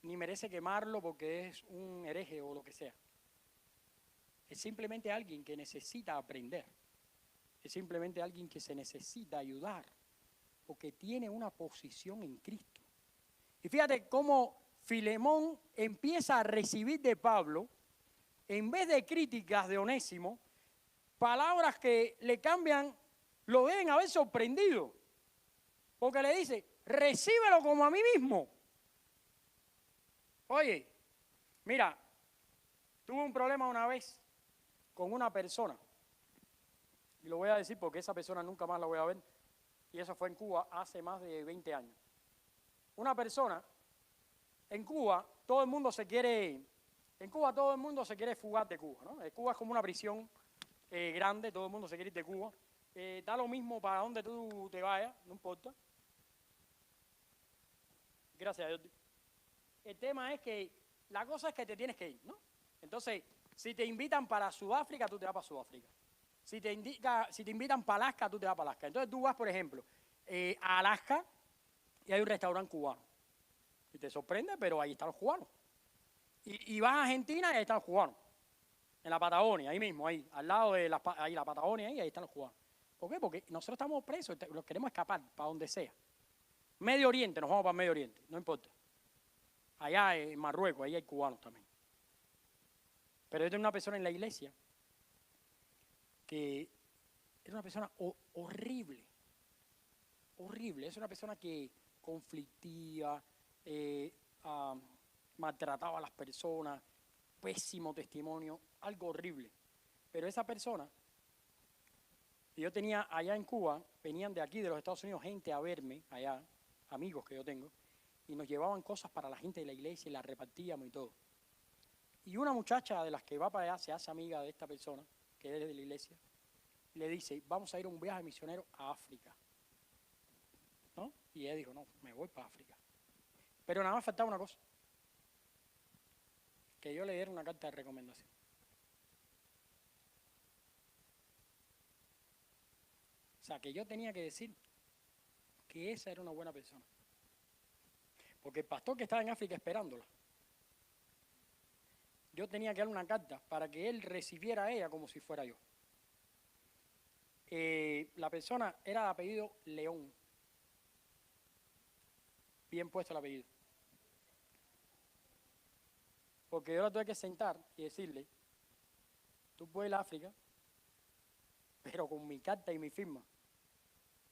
ni merece quemarlo porque es un hereje o lo que sea. Es simplemente alguien que necesita aprender. Es simplemente alguien que se necesita ayudar o que tiene una posición en Cristo. Y fíjate cómo Filemón empieza a recibir de Pablo, en vez de críticas de Onésimo, palabras que le cambian, lo deben haber sorprendido. Porque le dice, recíbelo como a mí mismo. Oye, mira, tuve un problema una vez con una persona. Y lo voy a decir porque esa persona nunca más la voy a ver. Y eso fue en Cuba hace más de 20 años. Una persona, en Cuba, todo el mundo se quiere fugar de Cuba, ¿no? Cuba es como una prisión grande, todo el mundo se quiere ir de Cuba. Da lo mismo para donde tú te vayas, no importa. Gracias a Dios. El tema es que, la cosa es que te tienes que ir, ¿no? Entonces, si te invitan para Sudáfrica, tú te vas para Sudáfrica. Si te invitan para Alaska, tú te vas para Alaska. Entonces tú vas, por ejemplo, a Alaska y hay un restaurante cubano. Y te sorprende, pero ahí están los cubanos. Y vas a Argentina y ahí están los cubanos. En la Patagonia, ahí mismo, ahí, al lado de la Patagonia, ahí están los cubanos. ¿Por qué? Porque nosotros estamos presos, los queremos escapar para donde sea. Medio Oriente, nos vamos para Medio Oriente, no importa. Allá en Marruecos, ahí hay cubanos también. Pero yo tengo una persona en la iglesia que era una persona horrible, horrible. Es una persona que conflictiva, maltrataba a las personas, pésimo testimonio, algo horrible. Pero esa persona, yo tenía allá en Cuba, venían de aquí, de los Estados Unidos, gente a verme allá, amigos que yo tengo, y nos llevaban cosas para la gente de la iglesia y las repartíamos y todo. Y una muchacha de las que va para allá se hace amiga de esta persona, que es de la iglesia, y le dice, vamos a ir a un viaje misionero a África. ¿No? Y ella dijo, no, me voy para África. Pero nada más faltaba una cosa, que yo le diera una carta de recomendación. O sea, que yo tenía que decir que esa era una buena persona. Porque el pastor que estaba en África esperándola, yo tenía que darle una carta para que él recibiera a ella como si fuera yo. La persona era de apellido León. Bien puesto el apellido. Porque yo la tuve que sentar y decirle, tú puedes ir a África, pero con mi carta y mi firma,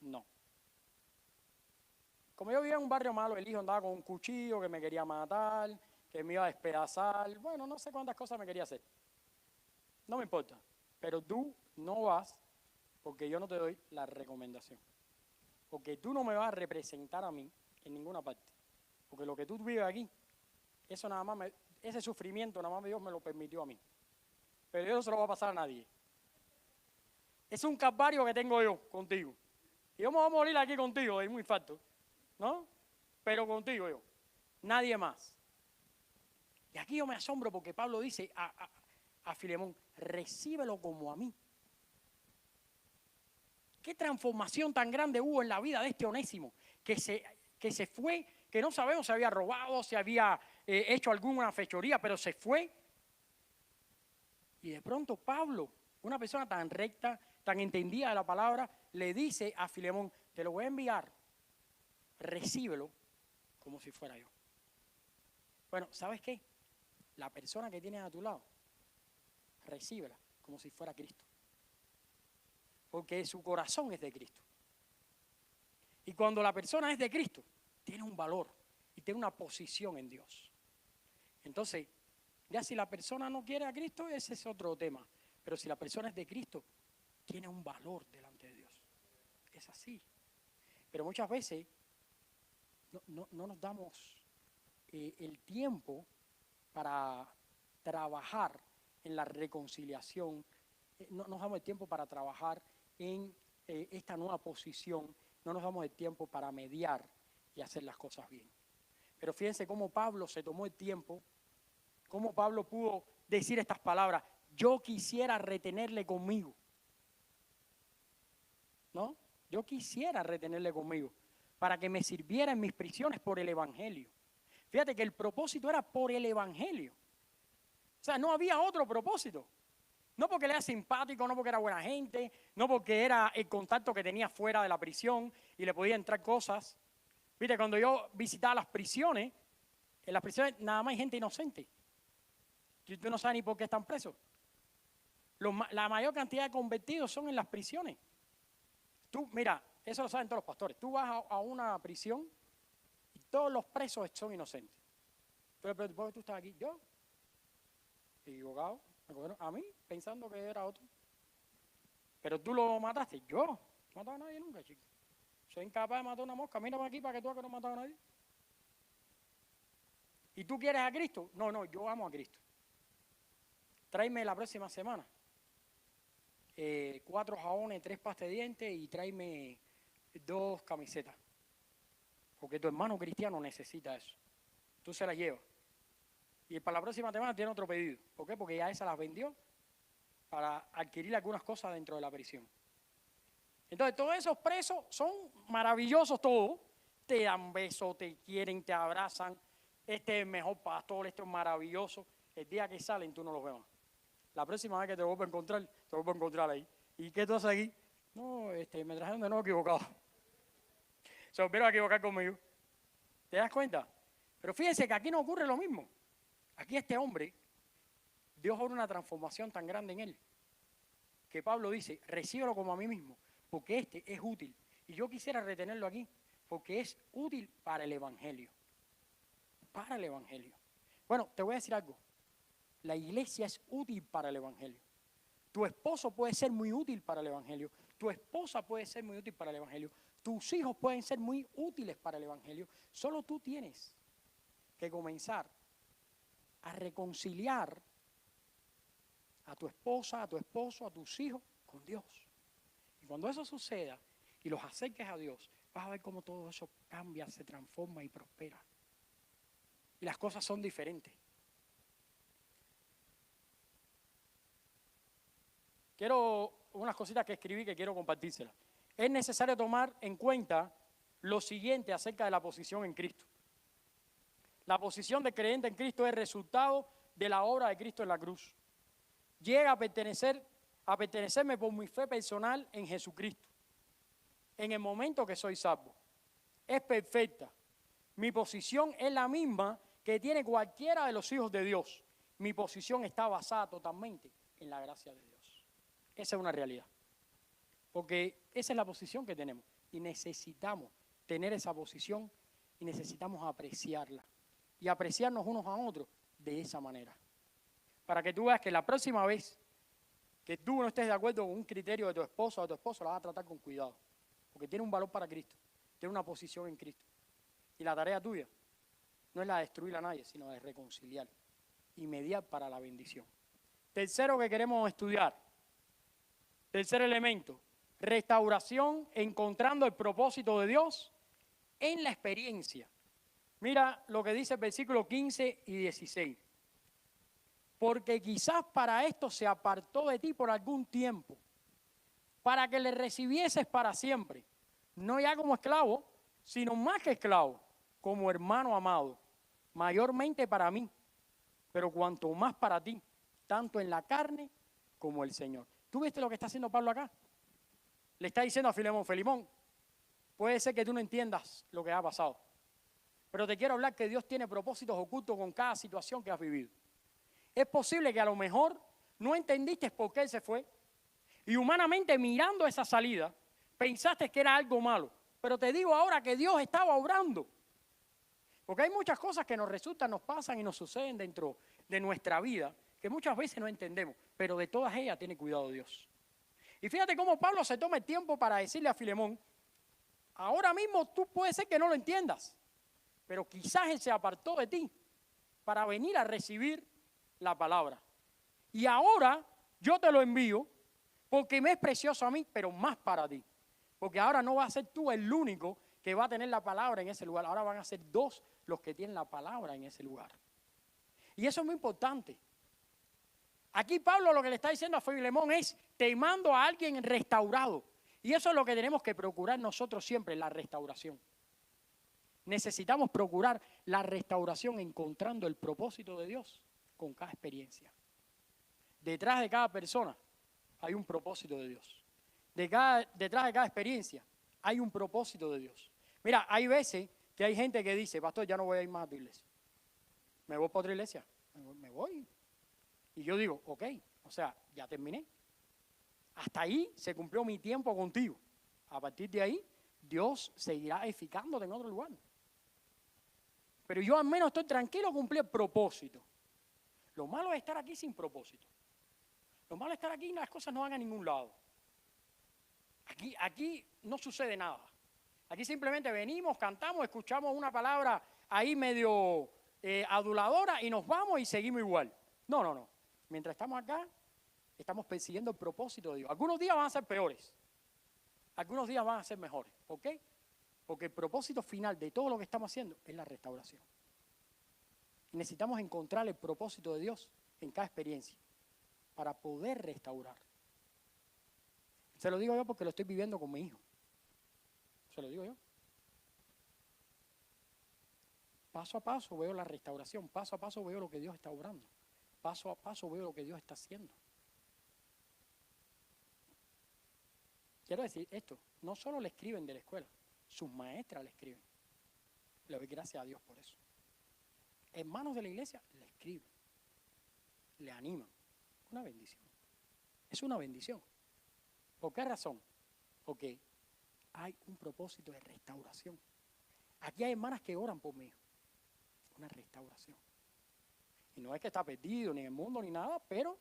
no. Como yo vivía en un barrio malo, el hijo andaba con un cuchillo que me quería matar, que me iba a despedazar, bueno, no sé cuántas cosas me quería hacer. No me importa, pero tú no vas porque yo no te doy la recomendación. Porque tú no me vas a representar a mí en ninguna parte. Porque lo que tú vives aquí, eso nada más ese sufrimiento nada más Dios me lo permitió a mí. Pero Dios no se lo va a pasar a nadie. Es un calvario que tengo yo contigo. Y yo me voy a morir aquí contigo, es muy infarto, ¿no? Pero contigo yo, nadie más. Y aquí yo me asombro porque Pablo dice a Filemón, recíbelo como a mí. ¿Qué transformación tan grande hubo en la vida de este Onésimo? Que se fue, que no sabemos si había robado, si había hecho alguna fechoría, pero se fue. Y de pronto Pablo, una persona tan recta, tan entendida de la palabra, le dice a Filemón, te lo voy a enviar, recíbelo como si fuera yo. Bueno, ¿sabes qué? La persona que tienes a tu lado, recíbela como si fuera Cristo. Porque su corazón es de Cristo. Y cuando la persona es de Cristo, tiene un valor y tiene una posición en Dios. Entonces, ya si la persona no quiere a Cristo, ese es otro tema. Pero si la persona es de Cristo, tiene un valor delante de Dios. Es así. Pero muchas veces no nos damos el tiempo para trabajar en la reconciliación. No nos damos el tiempo para trabajar en esta nueva posición. No nos damos el tiempo para mediar y hacer las cosas bien. Pero fíjense cómo Pablo se tomó el tiempo, cómo Pablo pudo decir estas palabras, yo quisiera retenerle conmigo. ¿No? Yo quisiera retenerle conmigo para que me sirviera en mis prisiones por el Evangelio. Fíjate que el propósito era por el Evangelio. O sea, no había otro propósito. No porque le era simpático, no porque era buena gente, no porque era el contacto que tenía fuera de la prisión y le podía entrar cosas. Viste, cuando yo visitaba las prisiones, en las prisiones nada más hay gente inocente. Y tú no sabes ni por qué están presos. La mayor cantidad de convertidos son en las prisiones. Tú, mira, eso lo saben todos los pastores. Tú vas a una prisión y todos los presos son inocentes. Pero ¿por qué tú estás aquí? Yo, equivocado, me cogieron a mí pensando que era otro. Pero tú lo mataste. Yo no he matado a nadie nunca, chico. Soy incapaz de matar una mosca. Mírame aquí para que tú veas que no he matado a nadie. ¿Y tú quieres a Cristo? No, yo amo a Cristo. Tráeme la próxima semana 4 jabones, 3 pastas de dientes y tráeme 2 camisetas. Porque tu hermano cristiano necesita eso. Tú se las llevas. Y para la próxima semana tiene otro pedido. ¿Por qué? Porque ya esa las vendió para adquirir algunas cosas dentro de la prisión. Entonces, todos esos presos son maravillosos todos. Te dan besos, te quieren, te abrazan. Este es el mejor pastor, este es maravilloso. El día que salen, tú no los ves más. La próxima vez que te vuelvo a encontrar, te vuelvo a encontrar ahí. ¿Y qué tú haces aquí? No, me trajeron de nuevo equivocado. Se volvieron a equivocar conmigo. ¿Te das cuenta? Pero fíjense que aquí no ocurre lo mismo. Aquí este hombre Dios obra una transformación tan grande en él que Pablo dice, recíbelo como a mí mismo, porque este es útil. Y yo quisiera retenerlo aquí, porque es útil para el Evangelio. Para el Evangelio. Bueno, te voy a decir algo. La iglesia es útil para el Evangelio. Tu esposo puede ser muy útil para el Evangelio. Tu esposa puede ser muy útil para el Evangelio. Tus hijos pueden ser muy útiles para el Evangelio. Solo tú tienes que comenzar a reconciliar a tu esposa, a tu esposo, a tus hijos con Dios. Y cuando eso suceda y los acerques a Dios, vas a ver cómo todo eso cambia, se transforma y prospera. Y las cosas son diferentes. Quiero unas cositas que escribí que quiero compartírselas. Es necesario tomar en cuenta lo siguiente acerca de la posición en Cristo. La posición de creyente en Cristo es resultado de la obra de Cristo en la cruz. Llega a pertenecerme por mi fe personal en Jesucristo. En el momento que soy salvo. Es perfecta. Mi posición es la misma que tiene cualquiera de los hijos de Dios. Mi posición está basada totalmente en la gracia de Dios. Esa es una realidad. Porque esa es la posición que tenemos. Y necesitamos tener esa posición y necesitamos apreciarla. Y apreciarnos unos a otros de esa manera. Para que tú veas que la próxima vez que tú no estés de acuerdo con un criterio de tu esposo o de tu esposo, la vas a tratar con cuidado. Porque tiene un valor para Cristo. Tiene una posición en Cristo. Y la tarea tuya no es la de destruir a nadie, sino de reconciliar y mediar para la bendición. Tercero que queremos estudiar. Tercer elemento. Restauración encontrando el propósito de Dios en la experiencia. Mira lo que dice el versículo 15 y 16. Porque quizás para esto se apartó de ti por algún tiempo, para que le recibieses para siempre, no ya como esclavo, sino más que esclavo, como hermano amado, mayormente para mí, pero cuanto más para ti, tanto en la carne como el Señor. ¿Tú viste lo que está haciendo Pablo acá? Le está diciendo a Filemón, puede ser que tú no entiendas lo que ha pasado, pero te quiero hablar que Dios tiene propósitos ocultos con cada situación que has vivido. Es posible que a lo mejor no entendiste por qué él se fue y humanamente mirando esa salida pensaste que era algo malo, pero te digo ahora que Dios estaba obrando. Porque hay muchas cosas que nos resultan, nos pasan y nos suceden dentro de nuestra vida que muchas veces no entendemos, pero de todas ellas tiene cuidado Dios. Y fíjate cómo Pablo se toma el tiempo para decirle a Filemón, ahora mismo tú puede ser que no lo entiendas, pero quizás él se apartó de ti para venir a recibir la palabra. Y ahora yo te lo envío porque me es precioso a mí, pero más para ti. Porque ahora no vas a ser tú el único que va a tener la palabra en ese lugar. Ahora van a ser dos los que tienen la palabra en ese lugar. Y eso es muy importante. Aquí Pablo lo que le está diciendo a Filemón es, te mando a alguien restaurado. Y eso es lo que tenemos que procurar nosotros siempre, la restauración. Necesitamos procurar la restauración encontrando el propósito de Dios con cada experiencia. Detrás de cada persona hay un propósito de Dios. Detrás de cada experiencia hay un propósito de Dios. Mira, hay veces que hay gente que dice, pastor, ya no voy a ir más a tu iglesia. Me voy para otra iglesia. Me voy. Y yo digo, ok, o sea, ya terminé. Hasta ahí se cumplió mi tiempo contigo. A partir de ahí, Dios seguirá edificándote en otro lugar. Pero yo al menos estoy tranquilo, cumplí el propósito. Lo malo es estar aquí sin propósito. Lo malo es estar aquí y las cosas no van a ningún lado. Aquí no sucede nada. Aquí simplemente venimos, cantamos, escuchamos una palabra ahí medio aduladora y nos vamos y seguimos igual. No. Mientras estamos acá, estamos persiguiendo el propósito de Dios. Algunos días van a ser peores. Algunos días van a ser mejores. ¿Por qué? Porque el propósito final de todo lo que estamos haciendo es la restauración. Y necesitamos encontrar el propósito de Dios en cada experiencia para poder restaurar. Se lo digo yo porque lo estoy viviendo con mi hijo. Se lo digo yo. Paso a paso veo la restauración. Paso a paso veo lo que Dios está obrando. Paso a paso veo lo que Dios está haciendo. Quiero decir esto, no solo le escriben de la escuela, sus maestras le escriben. Le doy gracias a Dios por eso. Hermanos de la iglesia le escriben. le animan. Una bendición. Es una bendición. ¿Por qué razón? Porque hay un propósito de restauración. Aquí hay hermanas que oran por mí. Una restauración. Y no es que está perdido ni en el mundo ni nada, pero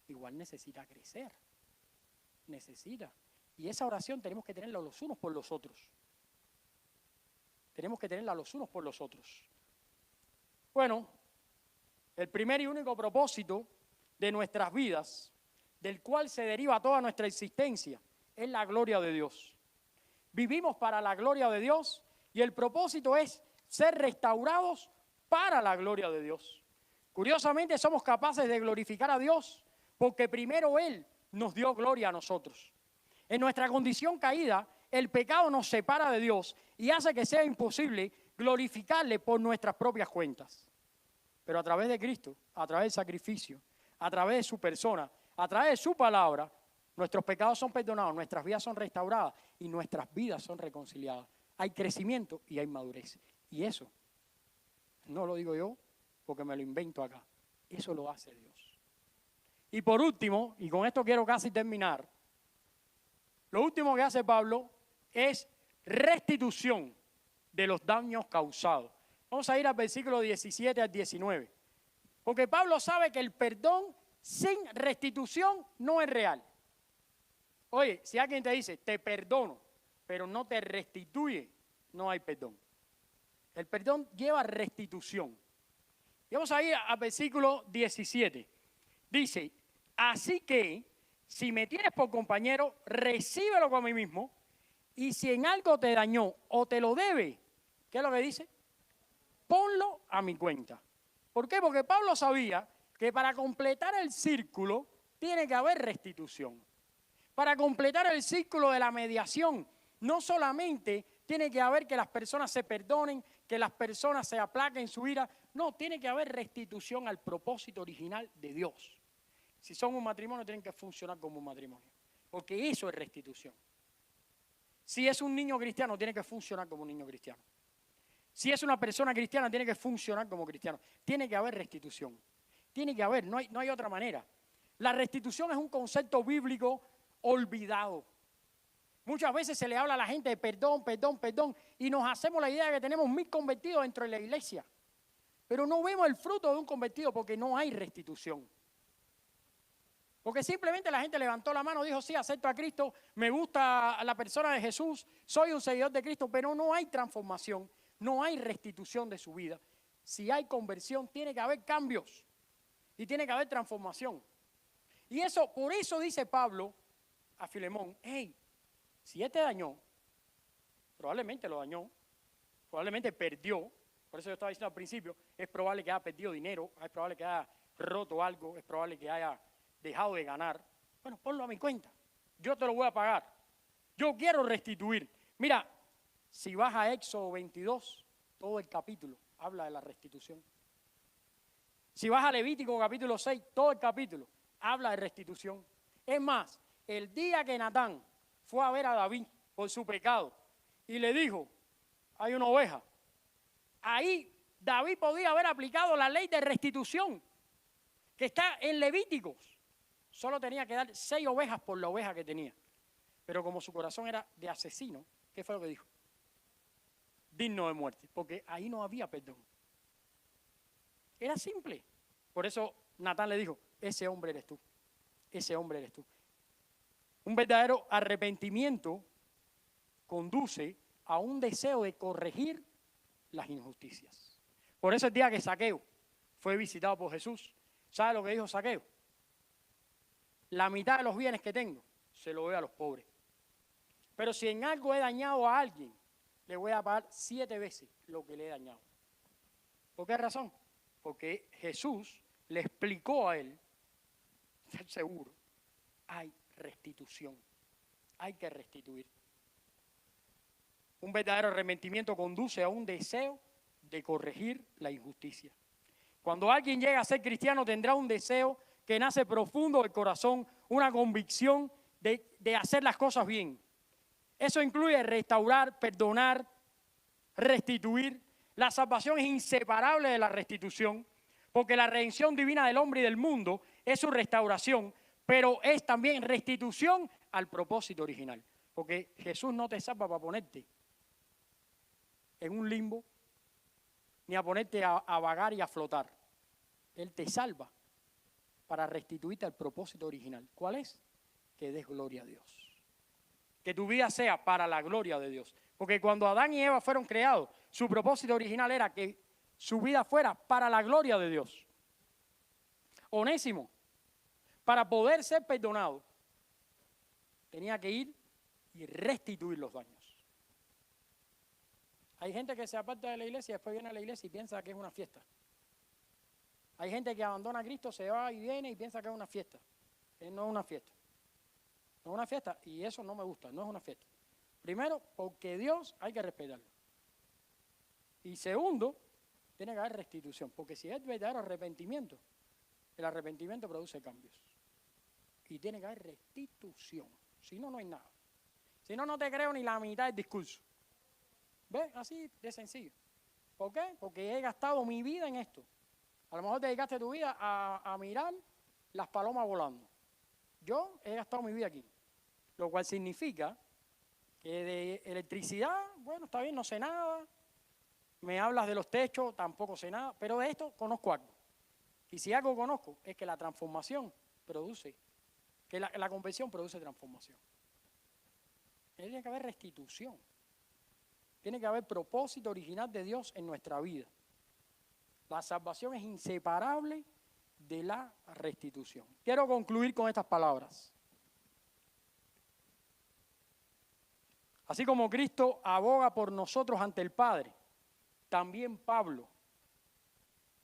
igual necesita crecer. Necesita. Y esa oración tenemos que tenerla los unos por los otros. Tenemos que tenerla los unos por los otros. Bueno, el primer y único propósito de nuestras vidas, del cual se deriva toda nuestra existencia, es la gloria de Dios. Vivimos para la gloria de Dios y el propósito es ser restaurados para la gloria de Dios. Curiosamente somos capaces de glorificar a Dios porque primero Él nos dio gloria a nosotros. En nuestra condición caída, el pecado nos separa de Dios y hace que sea imposible glorificarle por nuestras propias cuentas. Pero a través de Cristo, a través del sacrificio, a través de su persona, a través de su palabra, nuestros pecados son perdonados, nuestras vidas son restauradas y nuestras vidas son reconciliadas. Hay crecimiento y hay madurez. Y eso no lo digo yo porque me lo invento acá. Eso lo hace Dios. Y por último, y con esto quiero casi terminar, lo último que hace Pablo es restitución de los daños causados. Vamos a ir al versículo 17 al 19. Porque Pablo sabe que el perdón sin restitución no es real. Oye, si alguien te dice, te perdono, pero no te restituye, no hay perdón. El perdón lleva restitución. Y vamos a ir al versículo 17. Dice, así que si me tienes por compañero, recíbelo con mí mismo, y si en algo te dañó o te lo debe, ¿qué es lo que dice? Ponlo a mi cuenta. ¿Por qué? Porque Pablo sabía que para completar el círculo tiene que haber restitución. Para completar el círculo de la mediación, no solamente tiene que haber que las personas se perdonen, que las personas se aplaquen su ira, no, tiene que haber restitución al propósito original de Dios. Si son un matrimonio, tienen que funcionar como un matrimonio, porque eso es restitución. Si es un niño cristiano, tiene que funcionar como un niño cristiano. Si es una persona cristiana, tiene que funcionar como cristiano. Tiene que haber restitución. Tiene que haber, no hay otra manera. La restitución es un concepto bíblico olvidado. Muchas veces se le habla a la gente de perdón, perdón, perdón, y nos hacemos la idea de que tenemos 1000 convertidos dentro de la iglesia. Pero no vemos el fruto de un convertido porque no hay restitución. Porque simplemente la gente levantó la mano, dijo, sí, acepto a Cristo, me gusta la persona de Jesús, soy un seguidor de Cristo, pero no hay transformación, no hay restitución de su vida. Si hay conversión, tiene que haber cambios y tiene que haber transformación. Y eso, por eso dice Pablo a Filemón, hey, si él te dañó, probablemente lo dañó, probablemente perdió, por eso yo estaba diciendo al principio, es probable que haya perdido dinero, es probable que haya roto algo, es probable que haya dejado de ganar. Bueno, ponlo a mi cuenta, yo te lo voy a pagar, yo quiero restituir. Mira, si vas a Éxodo 22, todo el capítulo habla de la restitución. Si vas a Levítico capítulo 6, todo el capítulo habla de restitución. Es más, el día que Natán fue a ver a David por su pecado y le dijo, hay una oveja, ahí David podía haber aplicado la ley de restitución que está en Levíticos. Solo tenía que dar 6 ovejas por la oveja que tenía. Pero como su corazón era de asesino, ¿qué fue lo que dijo? Digno de muerte, porque ahí no había perdón. Era simple. Por eso Natán le dijo, ese hombre eres tú, ese hombre eres tú. Un verdadero arrepentimiento conduce a un deseo de corregir las injusticias. Por eso el día que Zaqueo fue visitado por Jesús, ¿sabe lo que dijo Zaqueo? La mitad de los bienes que tengo se lo doy a los pobres. Pero si en algo he dañado a alguien, le voy a pagar 7 veces lo que le he dañado. ¿Por qué razón? Porque Jesús le explicó a él, estoy seguro, hay restitución, hay que restituir. Un verdadero arrepentimiento conduce a un deseo de corregir la injusticia. Cuando alguien llega a ser cristiano tendrá un deseo que nace profundo del corazón, una convicción de hacer las cosas bien. Eso incluye restaurar, perdonar, restituir. La salvación es inseparable de la restitución. Porque la redención divina del hombre y del mundo es su restauración, pero es también restitución al propósito original. Porque Jesús no te salva para ponerte en un limbo, ni a ponerte a vagar y a flotar. Él te salva para restituirte al propósito original. ¿Cuál es? Que des gloria a Dios. Que tu vida sea para la gloria de Dios. Porque cuando Adán y Eva fueron creados, su propósito original era que su vida fuera para la gloria de Dios. Onésimo, para poder ser perdonado, tenía que ir y restituir los daños. Hay gente que se aparta de la iglesia y después viene a la iglesia y piensa que es una fiesta. Hay gente que abandona a Cristo, se va y viene y piensa que es una fiesta. No es una fiesta. No es una fiesta y eso no me gusta, no es una fiesta. Primero, porque Dios hay que respetarlo. Y segundo, tiene que haber restitución, porque si es verdadero arrepentimiento, el arrepentimiento produce cambios. Y tiene que haber restitución, si no, no hay nada. Si no, no te creo ni la mitad del discurso. ¿Ves? Así de sencillo. ¿Por qué? Porque he gastado mi vida en esto. A lo mejor dedicaste tu vida a mirar las palomas volando. Yo he gastado mi vida aquí. Lo cual significa que de electricidad, bueno, está bien, no sé nada. Me hablas de los techos, tampoco sé nada. Pero de esto conozco algo. Y si algo conozco es que la transformación produce, que la conversión produce transformación. Tiene que haber restitución. Tiene que haber propósito original de Dios en nuestra vida. La salvación es inseparable de la restitución. Quiero concluir con estas palabras. Así como Cristo aboga por nosotros ante el Padre, también Pablo,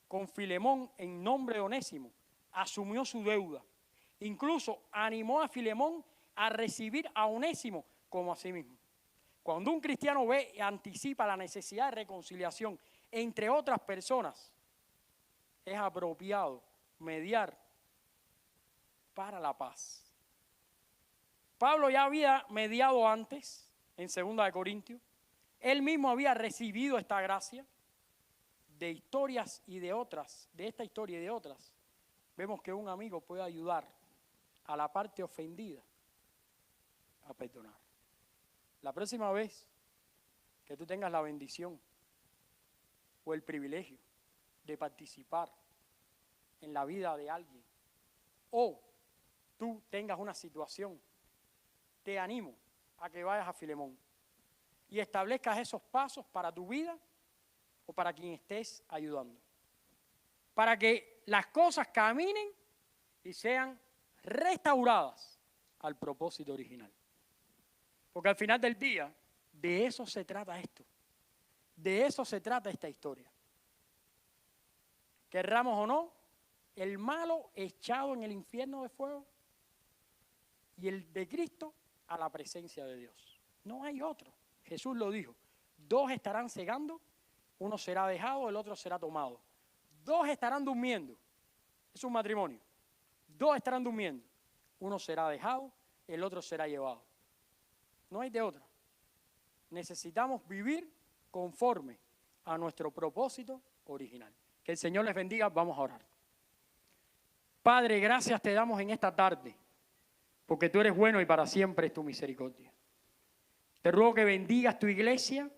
con Filemón en nombre de Onésimo, asumió su deuda. Incluso animó a Filemón a recibir a Onésimo como a sí mismo. Cuando un cristiano ve y anticipa la necesidad de reconciliación entre otras personas, es apropiado mediar para la paz. Pablo ya había mediado antes, en 2 Corintios. Él mismo había recibido esta gracia de historias y de otras, de esta historia y de otras. Vemos que un amigo puede ayudar a la parte ofendida a perdonar. La próxima vez que tú tengas la bendición o el privilegio de participar en la vida de alguien o tú tengas una situación, te animo a que vayas a Filemón y establezcas esos pasos para tu vida o para quien estés ayudando, para que las cosas caminen y sean restauradas al propósito original. Porque al final del día, de eso se trata esto. De eso se trata esta historia. Querramos o no, el malo echado en el infierno de fuego y el de Cristo a la presencia de Dios. No hay otro. Jesús lo dijo. 2 estarán cegando, uno será dejado, el otro será tomado. 2 estarán durmiendo. Es un matrimonio. 2 estarán durmiendo. Uno será dejado, el otro será llevado. No hay de otra. Necesitamos vivir conforme a nuestro propósito original. Que el Señor les bendiga. Vamos a orar. Padre, gracias te damos en esta tarde, porque tú eres bueno y para siempre es tu misericordia. Te ruego que bendigas tu iglesia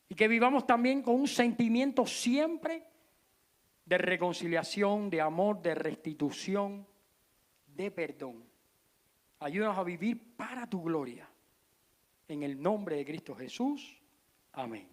y que vivamos también con un sentimiento siempre de reconciliación, de amor, de restitución, de perdón. Ayúdanos a vivir para tu gloria. En el nombre de Cristo Jesús. Amén.